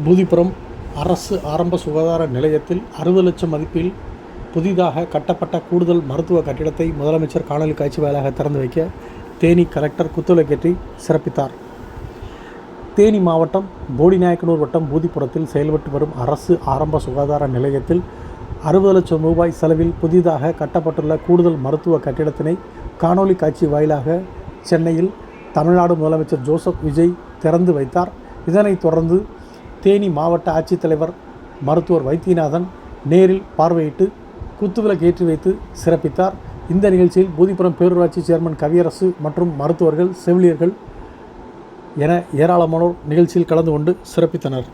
பூதிபுரம் அரசு ஆரம்ப சுகாதார நிலையத்தில் 60 லட்சம் மதிப்பில் புதிதாக கட்டப்பட்ட கூடுதல் மருத்துவ கட்டிடத்தை முதலமைச்சர் காணொலி காட்சி வாயிலாக திறந்து வைக்க தேனி கலெக்டர் குத்துவிளக்கேற்றி சிறப்பித்தார். தேனி மாவட்டம் போடிநாயக்கனூர் வட்டம் பூதிபுரத்தில் செயல்பட்டு வரும் அரசு ஆரம்ப சுகாதார நிலையத்தில் 60 லட்சம் ரூபாய் செலவில் புதிதாக கட்டப்பட்டுள்ள கூடுதல் மருத்துவ கட்டிடத்தினை காணொலி காட்சி வாயிலாக சென்னையில் தமிழ்நாடு முதலமைச்சர் ஜோசப் விஜய் திறந்து வைத்தார். இதனைத் தொடர்ந்து தேனி மாவட்ட ஆட்சித்தலைவர் மருத்துவர் வைத்தியநாதன் நேரில் பார்வையிட்டு குத்துவிளக்கு ஏற்றி வைத்து சிறப்பித்தார். இந்த நிகழ்ச்சியில் பூதிபுரம் பேரூராட்சி சேர்மன் கவியரசு மற்றும் மருத்துவர்கள், செவிலியர்கள் என ஏராளமானோர் நிகழ்ச்சியில் கலந்து கொண்டு சிறப்பித்தனர்.